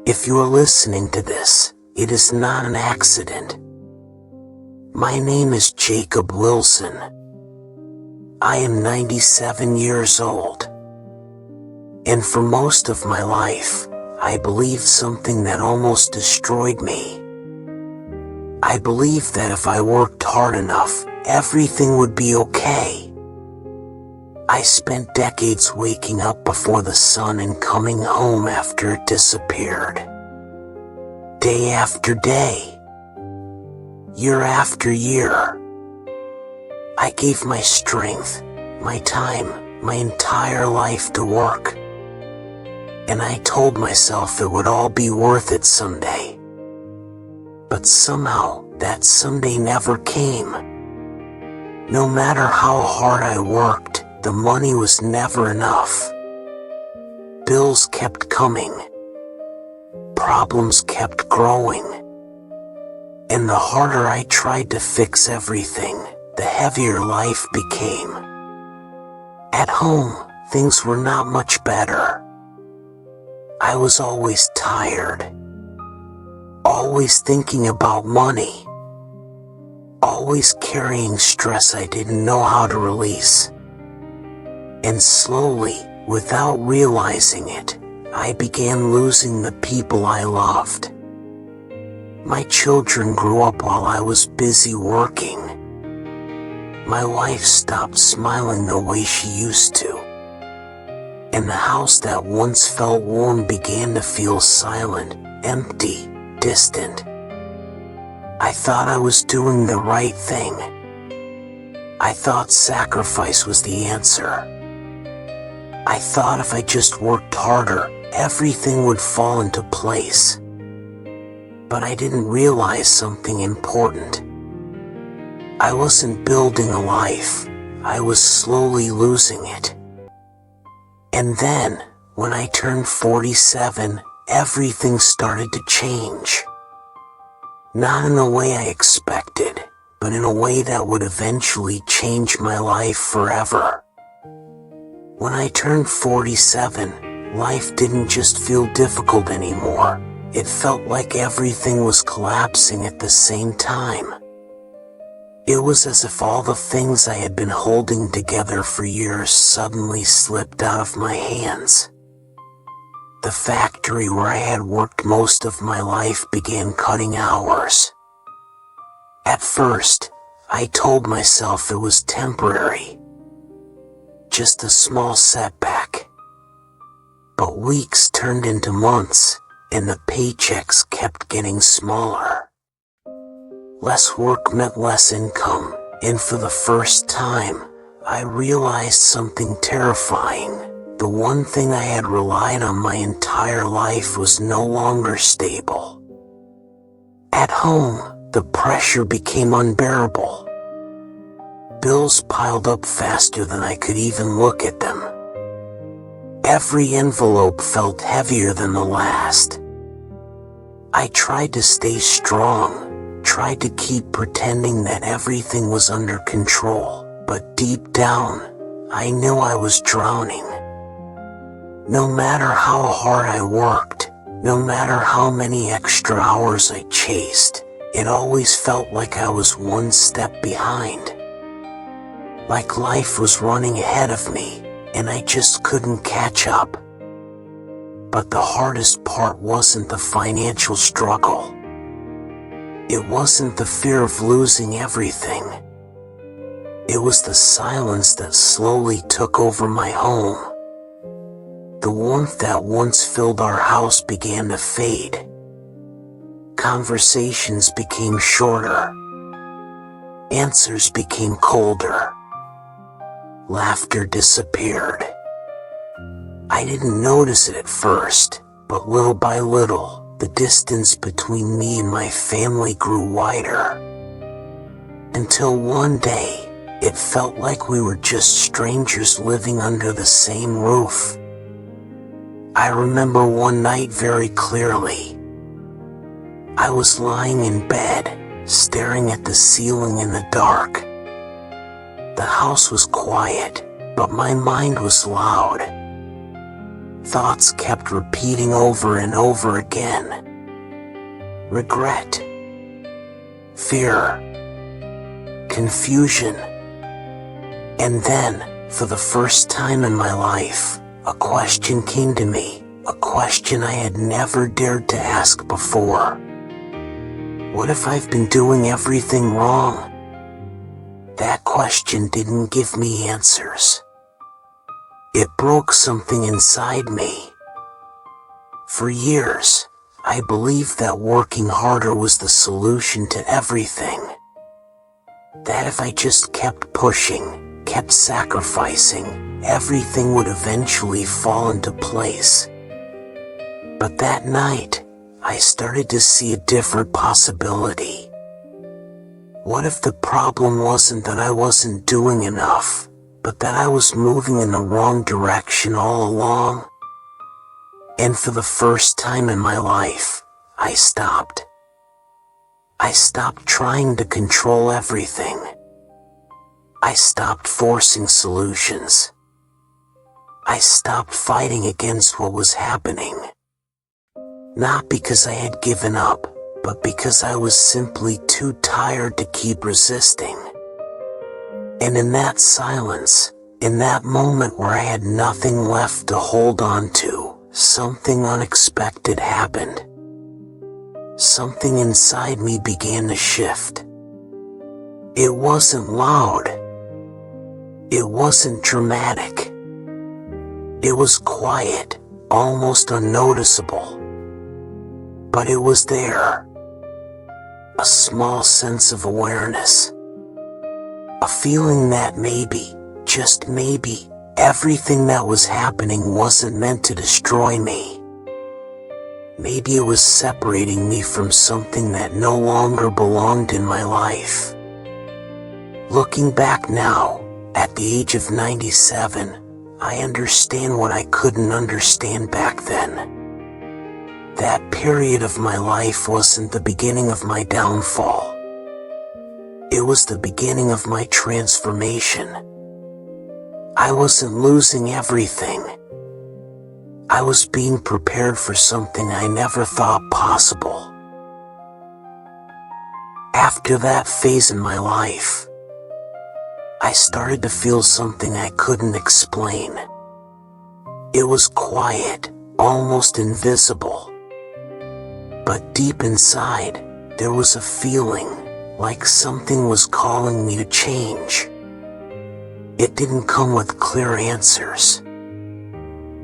If you are listening to this, it is not an accident. My name is Jacob Wilson. I am 97 years old. And for most of my life, I believed something that almost destroyed me. I believed that if I worked hard enough, everything would be okay. I spent decades waking up before the sun and coming home after it disappeared. Day after day. Year after year. I gave my strength, my time, my entire life to work. And I told myself it would all be worth it someday. But somehow, that someday never came. No matter how hard I worked, the money was never enough. Bills kept coming. Problems kept growing. And the harder I tried to fix everything, the heavier life became. At home, things were not much better. I was always tired. Always thinking about money. Always carrying stress I didn't know how to release. And slowly, without realizing it, I began losing the people I loved. My children grew up while I was busy working. My wife stopped smiling the way she used to. And the house that once felt warm began to feel silent, empty, distant. I thought I was doing the right thing. I thought sacrifice was the answer. I thought if I just worked harder, everything would fall into place. But I didn't realize something important. I wasn't building a life, I was slowly losing it. And then, when I turned 47, everything started to change. Not in a way I expected, but in a way that would eventually change my life forever. When I turned 47, life didn't just feel difficult anymore. It felt like everything was collapsing at the same time. It was as if all the things I had been holding together for years suddenly slipped out of my hands. The factory where I had worked most of my life began cutting hours. At first, I told myself it was temporary. Just a small setback. But weeks turned into months, and the paychecks kept getting smaller. Less work meant less income, and for the first time, I realized something terrifying. The one thing I had relied on my entire life was no longer stable. At home, the pressure became unbearable. Bills piled up faster than I could even look at them. Every envelope felt heavier than the last. I tried to stay strong, tried to keep pretending that everything was under control, but deep down, I knew I was drowning. No matter how hard I worked, no matter how many extra hours I chased, it always felt like I was one step behind. Like life was running ahead of me, and I just couldn't catch up. But the hardest part wasn't the financial struggle. It wasn't the fear of losing everything. It was the silence that slowly took over my home. The warmth that once filled our house began to fade. Conversations became shorter. Answers became colder. Laughter disappeared. I didn't notice it at first, but little by little, the distance between me and my family grew wider. Until one day, it felt like we were just strangers living under the same roof. I remember one night very clearly. I was lying in bed, staring at the ceiling in the dark. The house was quiet, but my mind was loud. Thoughts kept repeating over and over again. Regret, fear, confusion. And then, for the first time in my life, a question came to me, a question I had never dared to ask before. What if I've been doing everything wrong? That question didn't give me answers. It broke something inside me. For years, I believed that working harder was the solution to everything. That if I just kept pushing, kept sacrificing, everything would eventually fall into place. But that night, I started to see a different possibility. What if the problem wasn't that I wasn't doing enough, but that I was moving in the wrong direction all along? And for the first time in my life, I stopped. I stopped trying to control everything. I stopped forcing solutions. I stopped fighting against what was happening. Not because I had given up, but because I was simply too tired to keep resisting. And in that silence, in that moment where I had nothing left to hold on to, something unexpected happened. Something inside me began to shift. It wasn't loud. It wasn't dramatic. It was quiet, almost unnoticeable. But it was there. A small sense of awareness. A feeling that maybe, just maybe, everything that was happening wasn't meant to destroy me. Maybe it was separating me from something that no longer belonged in my life. Looking back now, at the age of 97, I understand what I couldn't understand back then. That period of my life wasn't the beginning of my downfall. It was the beginning of my transformation. I wasn't losing everything. I was being prepared for something I never thought possible. After that phase in my life, I started to feel something I couldn't explain. It was quiet, almost invisible. But deep inside, there was a feeling, like something was calling me to change. It didn't come with clear answers.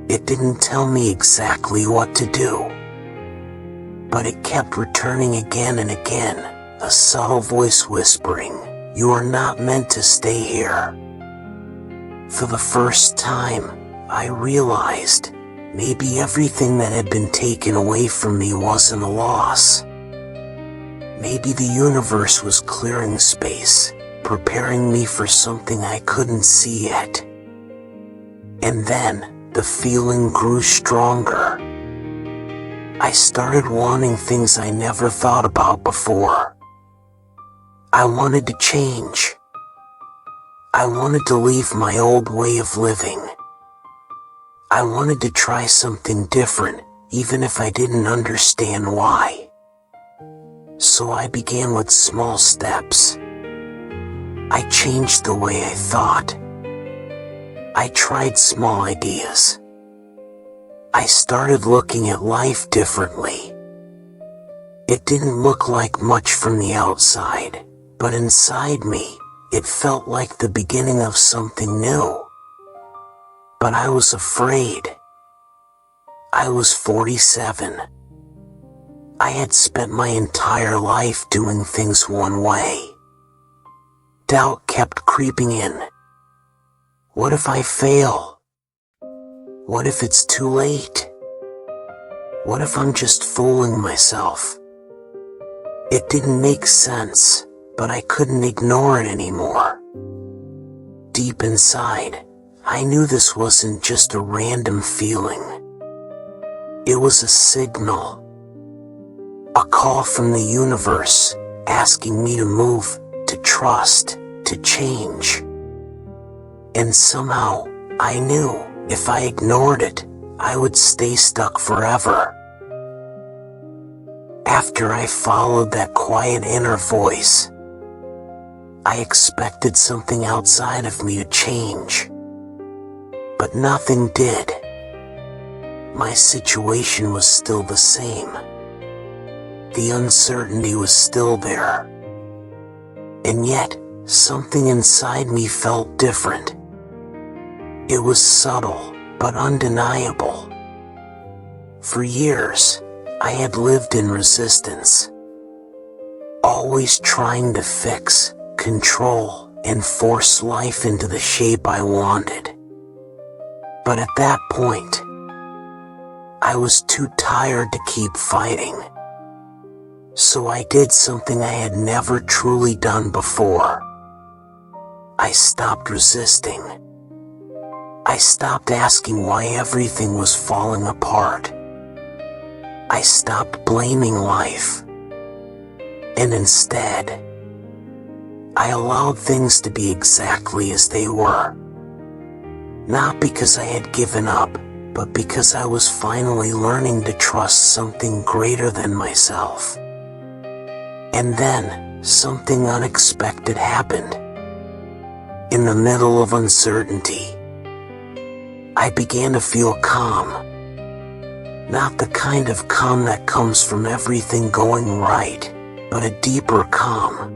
It didn't tell me exactly what to do. But it kept returning again and again, a subtle voice whispering, "You are not meant to stay here." For the first time, I realized, maybe everything that had been taken away from me wasn't a loss. Maybe the universe was clearing space, preparing me for something I couldn't see yet. And then, the feeling grew stronger. I started wanting things I never thought about before. I wanted to change. I wanted to leave my old way of living. I wanted to try something different, even if I didn't understand why. So I began with small steps. I changed the way I thought. I tried small ideas. I started looking at life differently. It didn't look like much from the outside, but inside me, it felt like the beginning of something new. But I was afraid. I was 47. I had spent my entire life doing things one way. Doubt kept creeping in. What if I fail? What if it's too late? What if I'm just fooling myself? It didn't make sense, but I couldn't ignore it anymore. Deep inside, I knew this wasn't just a random feeling. It was a signal. A call from the universe, asking me to move, to trust, to change. And somehow, I knew, if I ignored it, I would stay stuck forever. After I followed that quiet inner voice, I expected something outside of me to change. But nothing did. My situation was still the same. The uncertainty was still there. And yet, something inside me felt different. It was subtle, but undeniable. For years, I had lived in resistance, always trying to fix, control, and force life into the shape I wanted. But at that point, I was too tired to keep fighting. So I did something I had never truly done before. I stopped resisting. I stopped asking why everything was falling apart. I stopped blaming life. And instead, I allowed things to be exactly as they were. Not because I had given up, but because I was finally learning to trust something greater than myself. And then, something unexpected happened. In the middle of uncertainty, I began to feel calm. Not the kind of calm that comes from everything going right, but a deeper calm.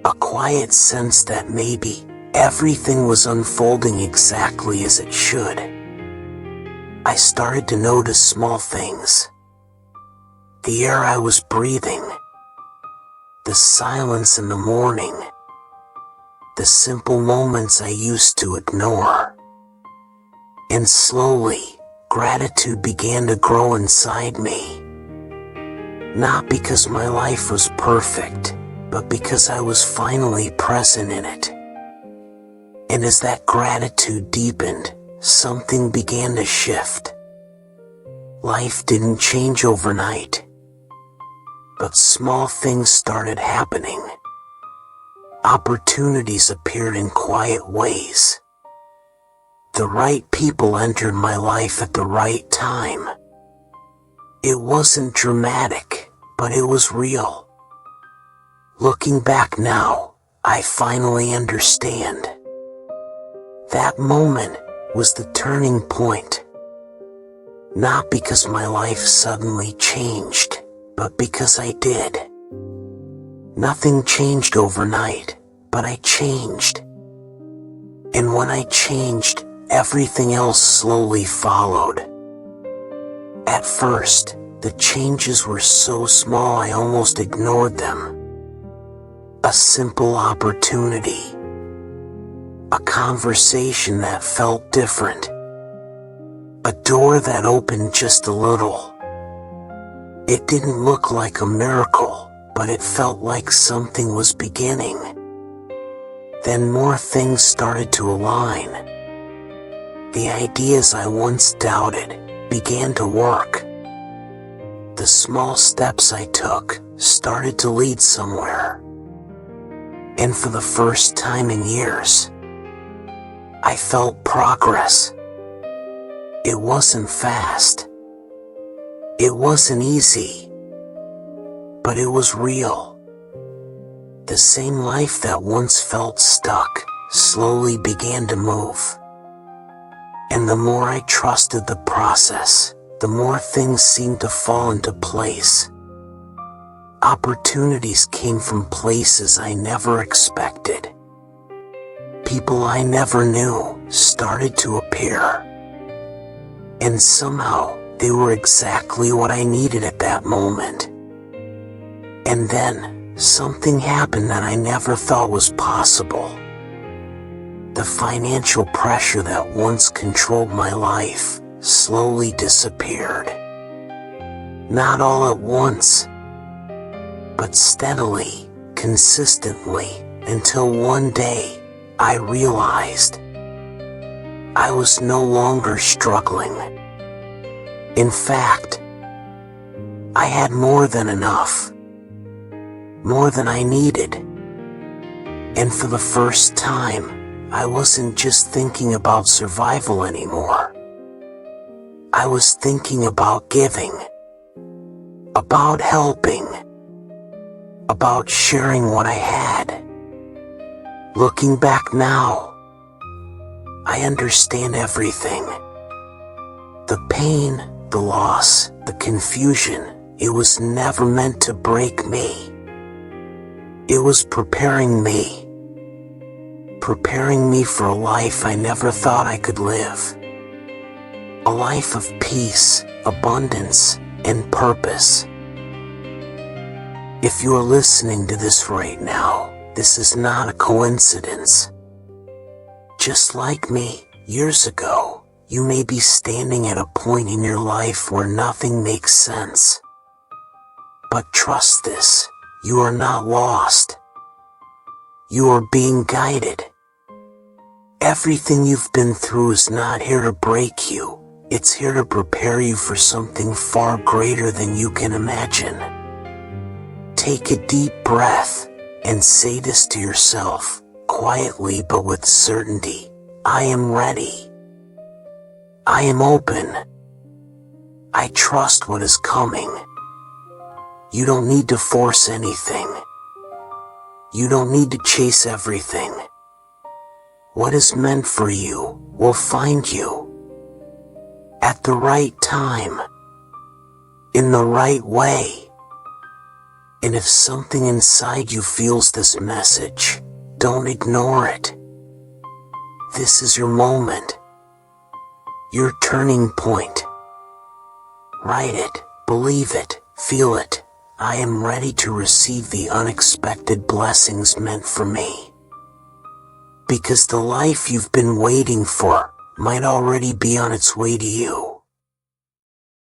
A quiet sense that maybe everything was unfolding exactly as it should. I started to notice small things. The air I was breathing, the silence in the morning, the simple moments I used to ignore. And slowly, gratitude began to grow inside me. Not because my life was perfect, but because I was finally present in it. And as that gratitude deepened, something began to shift. Life didn't change overnight, but small things started happening. Opportunities appeared in quiet ways. The right people entered my life at the right time. It wasn't dramatic, but it was real. Looking back now, I finally understand. That moment was the turning point. Not because my life suddenly changed, but because I did. Nothing changed overnight, but I changed. And when I changed, everything else slowly followed. At first, the changes were so small I almost ignored them. A simple opportunity. A conversation that felt different. A door that opened just a little. It didn't look like a miracle, but it felt like something was beginning. Then more things started to align. The ideas I once doubted began to work. The small steps I took started to lead somewhere. And for the first time in years, I felt progress. It wasn't fast. It wasn't easy. But it was real. The same life that once felt stuck slowly began to move. And the more I trusted the process, the more things seemed to fall into place. Opportunities came from places I never expected. People I never knew started to appear. And somehow, they were exactly what I needed at that moment. And then, something happened that I never thought was possible. The financial pressure that once controlled my life slowly disappeared. Not all at once, but steadily, consistently, until one day, I realized I was no longer struggling. In fact, I had more than enough. More than I needed. And for the first time, I wasn't just thinking about survival anymore. I was thinking about giving, about helping, about sharing what I had. Looking back now, I understand everything. The pain, the loss, the confusion, it was never meant to break me. It was preparing me for a life I never thought I could live. A life of peace, abundance, and purpose. If you are listening to this right now, this is not a coincidence. Just like me, years ago, you may be standing at a point in your life where nothing makes sense. But trust this, you are not lost. You are being guided. Everything you've been through is not here to break you. It's here to prepare you for something far greater than you can imagine. Take a deep breath and say this to yourself, quietly but with certainty. I am ready. I am open. I trust what is coming. You don't need to force anything. You don't need to chase everything. What is meant for you will find you. At the right time. In the right way. And if something inside you feels this message, don't ignore it. This is your moment. Your turning point. Write it, believe it, feel it. I am ready to receive the unexpected blessings meant for me. Because the life you've been waiting for might already be on its way to you.